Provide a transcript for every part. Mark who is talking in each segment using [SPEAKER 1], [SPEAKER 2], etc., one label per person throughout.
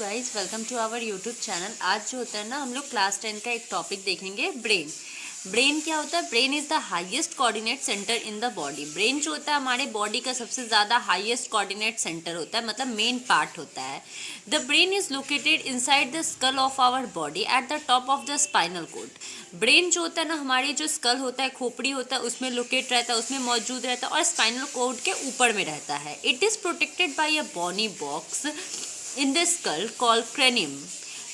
[SPEAKER 1] Guys, welcome to our YouTube channel. आज जो होता है ना, हम लोग क्लास 10 का एक टॉपिक देखेंगे, ब्रेन। ब्रेन क्या होता है? Brain is the highest coordinate centre in the body. Brain जो होता है हमारे बॉडी का सबसे ज़्यादा हाईएस्ट कोऑर्डिनेट सेंटर होता है, मतलब मेन पार्ट होता है। The brain is located inside the skull of our body at the top of the spinal cord. Brain जो होता है ना, हमारे जो स्कल होता है, खोपड़ी होता है, उसमें लोकेट रहता है, उसमें मौजूद रहता है और स्पाइनल कॉर्ड के ऊपर में रहता है। It is protected by a bony box in the skull called cranium.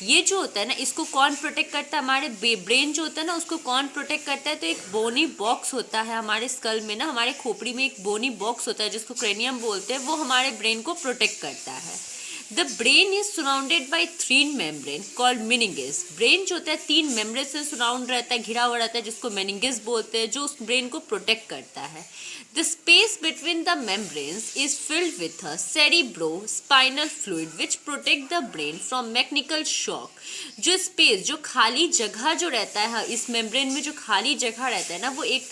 [SPEAKER 1] ये जो होता है ना, इसको कौन प्रोटेक्ट करता है? हमारे ब्रेन जो होता है ना, उसको कौन प्रोटेक्ट करता है? तो एक बोनी बॉक्स होता है हमारे स्कल में ना, हमारे खोपड़ी में एक बोनी बॉक्स होता है जिसको क्रेनियम बोलते हैं, वो हमारे ब्रेन को प्रोटेक्ट करता है। The brain is surrounded by 3 membrane called meninges. Brain जो होता है 3 मेम्ब्रेन से सराउंड रहता है, घिरा हुआ रहता है, जिसको मेनिंगेस बोलते हैं, जो उस ब्रेन को प्रोटेक्ट करता है। The space between the membranes is filled with a cerebrospinal fluid which protect the brain from mechanical shock. जो स्पेस, जो खाली जगह जो रहता है इस मेम्ब्रेन में, जो खाली जगह रहता है ना, वो एक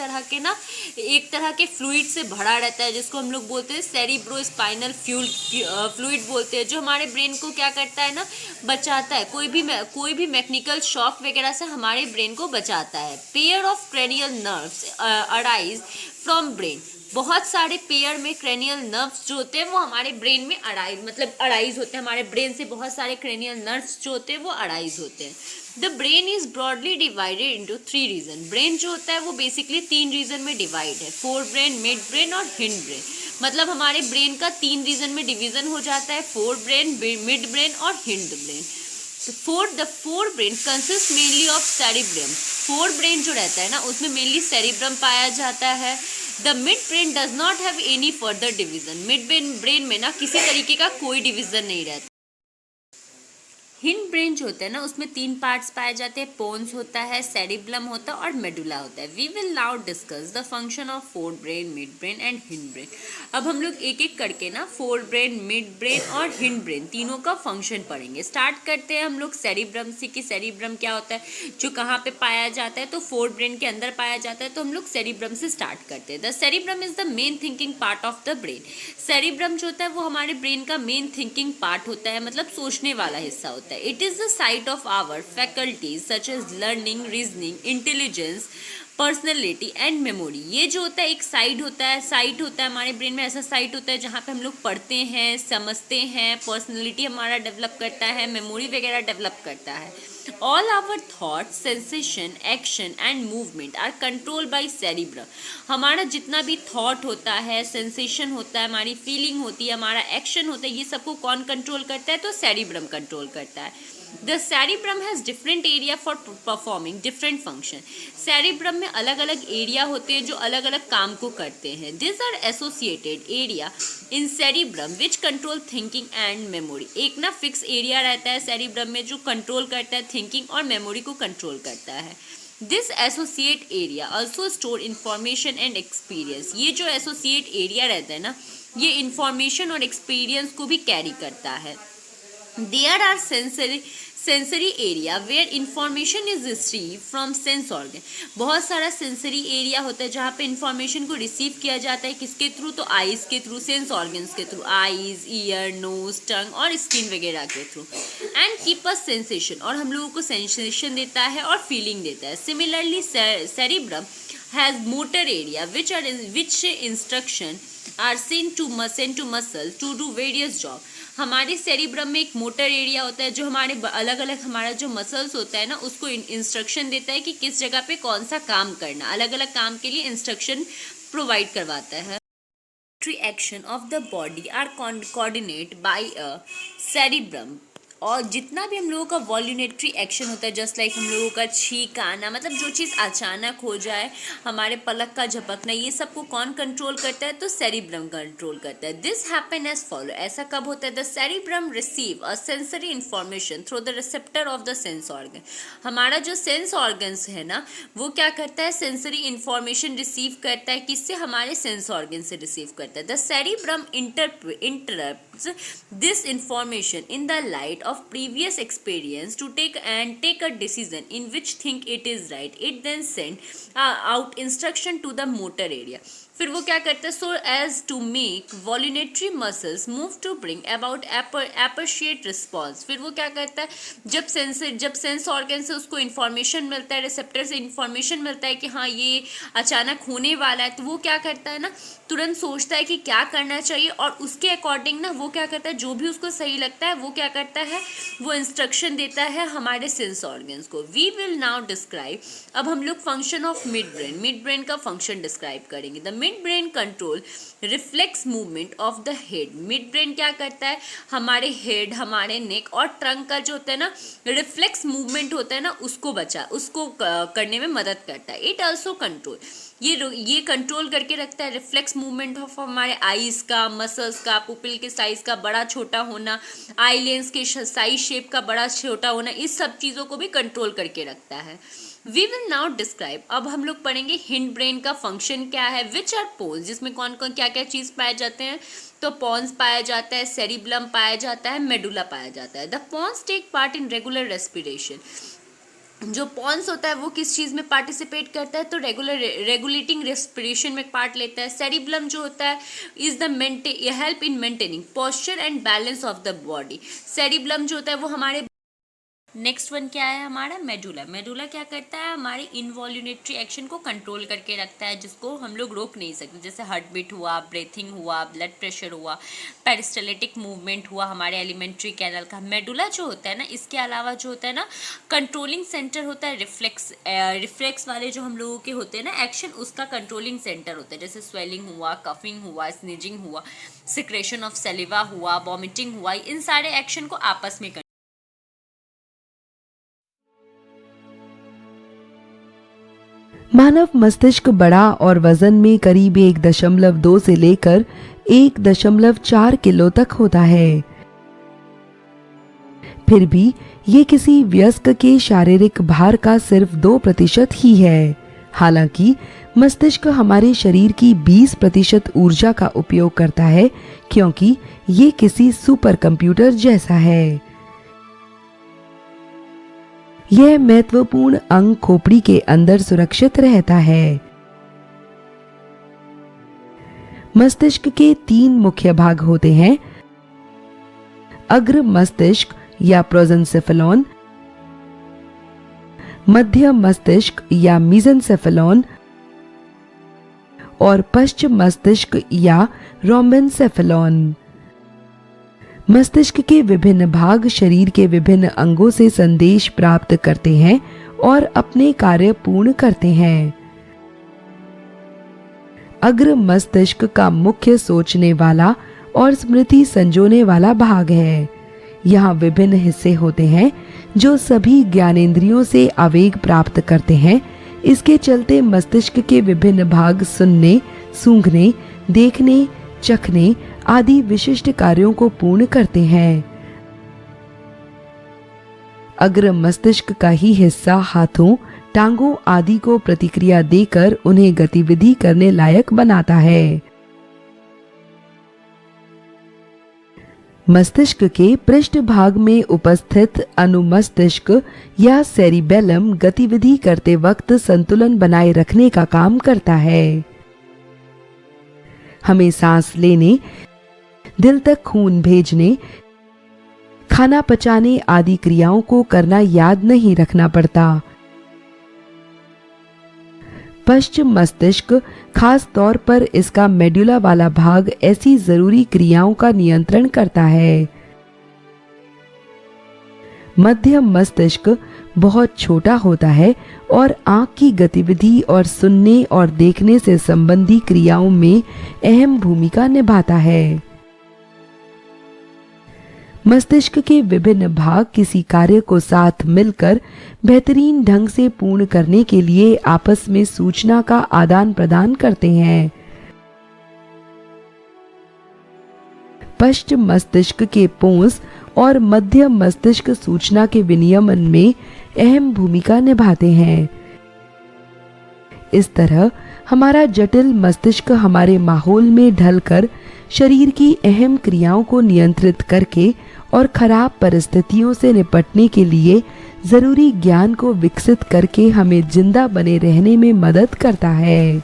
[SPEAKER 1] तरह के फ्लूइड से भरा रहता है, जिसको हम लोग बोलते हैं सेरिब्रोस्पाइनल फ्लूइड बोलते हैं, जो हमारे ब्रेन को क्या करता है ना, बचाता है। कोई भी मैकेनिकल शॉक वगैरह से हमारे ब्रेन को बचाता है। Pair of cranial nerves arise from brain. बहुत सारे पेयर में क्रेनियल नर्व्स जो होते हैं वो हमारे ब्रेन में अराइज होते हैं। हमारे ब्रेन से बहुत सारे क्रेनियल नर्व्स जो होते हैं वो अराइज होते हैं। The brain is broadly divided into 3 region. Brain जो होता है वो बेसिकली 3 रीजन में डिवाइड है, फोर ब्रेन, मिड ब्रेन और हिंड ब्रेन। मतलब हमारे ब्रेन का 3 रीजन में डिवीजन हो जाता है, फोर ब्रेन, मिड ब्रेन और hind brain. The fore brain consist mainly of cerebrum. Fore brain जो रहता है ना, उसमें मेनली सेरिब्रम पाया जाता है। The mid brain does not have any further division. Mid brain में ना किसी तरीके का कोई डिवीजन नहीं रहता। हिंड ब्रेन जो होता है ना, उसमें 3 पार्ट्स पाए जाते हैं, पोन्स होता है, सेरिब्लम होता है और मेडुला होता है। We will now discuss the function of fore brain, mid brain and hind brain. अब हम लोग एक एक करके ना फोर ब्रेन, मिड ब्रेन और हिंड ब्रेन तीनों का फंक्शन पढ़ेंगे। स्टार्ट करते हैं हम लोग सेरिब्रम से कि सेरिब्रम क्या होता है, जो कहाँ पे पाया जाता है। तो फोर ब्रेन के अंदर पाया जाता है, तो हम लोग सेरिब्रम से स्टार्ट करते हैं। The cerebrum is the main thinking part of the brain. Cerebrum जो होता है वो हमारे ब्रेन का मेन थिंकिंग पार्ट होता है, मतलब सोचने वाला हिस्सा होता है। It is the site of our faculties such as learning, reasoning, intelligence, personality and memory. ये जो होता है एक साइट होता है हमारे ब्रेन में। ऐसा साइट होता है जहाँ पे हम लोग पढ़ते हैं, समझते हैं, पर्सनैलिटी हमारा डेवलप करता है, मेमोरी वगैरह डेवलप करता है। All our thoughts, sensation, action and movement are control by cerebrum. हमारा जितना भी थॉट होता है, सेंसेशन होता है, हमारी फीलिंग होती है, हमारा एक्शन होता है, ये सबको कौन कंट्रोल करता है? तो सेरिब्रम कंट्रोल करता है। The cerebrum has different area for performing different function. Cerebrum में अलग अलग एरिया होते हैं जो अलग अलग काम को करते हैं। This are associated area in cerebrum which control thinking and memory. एक ना फिक्स एरिया रहता है सेरिब्रम में जो कंट्रोल करता है थिंकिंग और मेमोरी को कंट्रोल करता है। This associate area also store information and experience. ये जो एसोसिएट एरिया रहता है ना, ये इंफॉर्मेशन और एक्सपीरियंस को भी कैरी करता है। There are sensory area where information is received from sense organ। बहुत सारा सेंसरी एरिया होता है जहाँ पे इंफॉर्मेशन को रिसीव किया जाता है, किसके थ्रू? तो आइज़ के थ्रू, सेंस ऑर्गन्स के थ्रू, आइज़, ईयर, नोज, टंग और स्किन वगैरह के through. And keep a sensation, और हम लोगों को सेंसेशन देता है और फीलिंग देता है। Similarly cerebrum has motor area which instruction are sent to muscle to do various job। हमारे सेरिब्रम में एक मोटर एरिया होता है जो हमारे अलग अलग हमारा जो मसल्स होता है ना, उसको इंस्ट्रक्शन देता है कि किस जगह पे कौन सा काम करना, अलग अलग काम के लिए इंस्ट्रक्शन प्रोवाइड करवाता है। Action of the body are coordinate by a cerebrum. और जितना भी हम लोगों का वॉल्यूमेट्री एक्शन होता है, जस्ट लाइक हम लोगों का छींक आना, मतलब जो चीज़ अचानक हो जाए, हमारे पलक का झपकना, ये सबको कौन कंट्रोल करता है? तो सेरिब्रम कंट्रोल करता है। This happen as follow. ऐसा कब होता है? The cerebrum receive a sensory information through the receptor of the sense organ. हमारा जो सेंस ऑर्गन्स है ना, वो क्या करता है? सेंसरी इंफॉर्मेशन रिसीव करता है। किससे? हमारे सेंस ऑर्गन से रिसीव करता है। The cerebrum interrupts this information in the light of previous experience to take a decision in which think it is right. It then send out instruction to the motor area। फिर वो क्या करता है, so as to make voluntary muscles move to bring about appreciate response. फिर वो क्या करता है, जब सेंस ऑर्गन से उसको इन्फॉर्मेशन मिलता है, रिसेप्टर से इन्फॉर्मेशन मिलता है कि हाँ ये अचानक होने वाला है, तो वो क्या करता है ना, तुरंत सोचता है कि क्या करना चाहिए, और उसके अकॉर्डिंग ना वो क्या करता है, जो भी उसको सही लगता है वो क्या करता है, वो इंस्ट्रक्शन देता है हमारे सेंस ऑर्गन्स को। वी विल नाउ डिस्क्राइब, अब हम लोग फंक्शन ऑफ मिड ब्रेन का फंक्शन डिस्क्राइब करेंगे। The mid brain control reflex movement of the head. Mid brain क्या करता है, हमारे हेड, हमारे नेक और ट्रंक का जो होता है ना रिफ्लेक्स मूवमेंट होता है ना, उसको करने में मदद करता है। इट ऑल्सो कंट्रोल, ये कंट्रोल करके रखता है रिफ्लेक्स मूवमेंट ऑफ हमारे आईज का, मसल्स का, पुपिल के साइज का बड़ा छोटा होना, आई लेंस के साइज शेप का बड़ा छोटा होना, इस सब चीज़ों को भी कंट्रोल करके रखता है। वी विल नाउ डिस्क्राइब, अब हम लोग पढ़ेंगे हिंड ब्रेन का फंक्शन क्या है। विच आर पोन्स, जिसमें कौन कौन क्या क्या चीज़ पाए जाते हैं, तो पॉन्स पाया जाता है, सेरिब्लम पाया जाता है, मेडुला पाया जाता है। The pons take part in regular respiration. जो पॉन्स होता है वो किस चीज़ में पार्टिसिपेट करता है, तो रेगुलेटिंग रेस्पिरेशन में पार्ट लेता है। सेरिब्लम जो होता है is the help in maintaining posture and balance of the body. Cerebellum जो होता है वो हमारे, नेक्स्ट वन क्या है हमारा, मेडुला। मेडुला क्या करता है, हमारे इनवॉल्यूनेटरी एक्शन को कंट्रोल करके रखता है, जिसको हम लोग रोक नहीं सकते, जैसे हार्ट बीट हुआ, ब्रीथिंग हुआ, ब्लड प्रेशर हुआ, पेरिस्टलिटिक मूवमेंट हुआ हमारे एलिमेंट्री कैनल का। मेडुला जो होता है ना, इसके अलावा जो होता है ना कंट्रोलिंग सेंटर होता है, रिफ्लेक्स वाले जो हम लोगों के होते हैं ना एक्शन, उसका कंट्रोलिंग सेंटर होता है, जैसे स्वेलिंग हुआ, कफिंग हुआ, स्नीजिंग हुआ, सिक्रेशन ऑफ सलिवा हुआ, वॉमिटिंग हुआ, इन सारे एक्शन को आपस में
[SPEAKER 2] मानव मस्तिष्क बड़ा और वजन में करीब 1.2 से लेकर 1.4 किलो तक होता है। फिर भी ये किसी वयस्क के शारीरिक भार का सिर्फ 2% ही है। हालांकि मस्तिष्क हमारे शरीर की 20% ऊर्जा का उपयोग करता है, क्योंकि ये किसी सुपर कंप्यूटर जैसा है। यह महत्वपूर्ण अंग खोपड़ी के अंदर सुरक्षित रहता है। मस्तिष्क के 3 मुख्य भाग होते हैं, अग्र मस्तिष्क या प्रोजेंसेफेलॉन, मध्य मस्तिष्क या मीजेंसेफेलॉन और पश्च मस्तिष्क या रोम्बेनसेफेलॉन। मस्तिष्क के विभिन्न भाग शरीर के विभिन्न अंगों से संदेश प्राप्त करते हैं और अपने कार्य पूर्ण करते हैं। अग्र मस्तिष्क का मुख्य सोचने वाला और स्मृति संजोने वाला भाग है। यहाँ विभिन्न हिस्से होते हैं जो सभी ज्ञानेंद्रियों से आवेग प्राप्त करते हैं। इसके चलते मस्तिष्क के विभिन्न भाग सुनने, सूंघने, देखने, चखने आदि विशिष्ट कार्यों को पूर्ण करते हैं। अग्र मस्तिष्क का ही हिस्सा हाथों, टांगों आदि को प्रतिक्रिया देकर उन्हें गतिविधि करने लायक बनाता है। मस्तिष्क के पृष्ठ भाग में उपस्थित अनुमस्तिष्क या सेरिबेलम गतिविधि करते वक्त संतुलन बनाए रखने का काम करता है। हमें सांस लेने, दिल तक खून भेजने, खाना पचाने आदि क्रियाओं को करना याद नहीं रखना पड़ता। पश्चिम मस्तिष्क, खास तौर पर इसका मेडुला वाला भाग, ऐसी जरूरी क्रियाओं का नियंत्रण करता है। मध्य मस्तिष्क बहुत छोटा होता है और आंख की गतिविधि और सुनने और देखने से संबंधी क्रियाओं में अहम भूमिका निभाता है। मस्तिष्क के विभिन्न भाग किसी कार्य को साथ मिलकर बेहतरीन ढंग से पूर्ण करने के लिए आपस में सूचना का आदान प्रदान करते हैं। पश्चिम मस्तिष्क के पोंस और मध्य मस्तिष्क सूचना के विनियमन में अहम भूमिका निभाते हैं। इस तरह हमारा जटिल मस्तिष्क हमारे माहौल में ढलकर शरीर की अहम क्रियाओं को नियंत्रित करके और खराब परिस्थितियों से निपटने के लिए जरूरी ज्ञान को विकसित करके हमें जिंदा बने रहने में मदद करता है।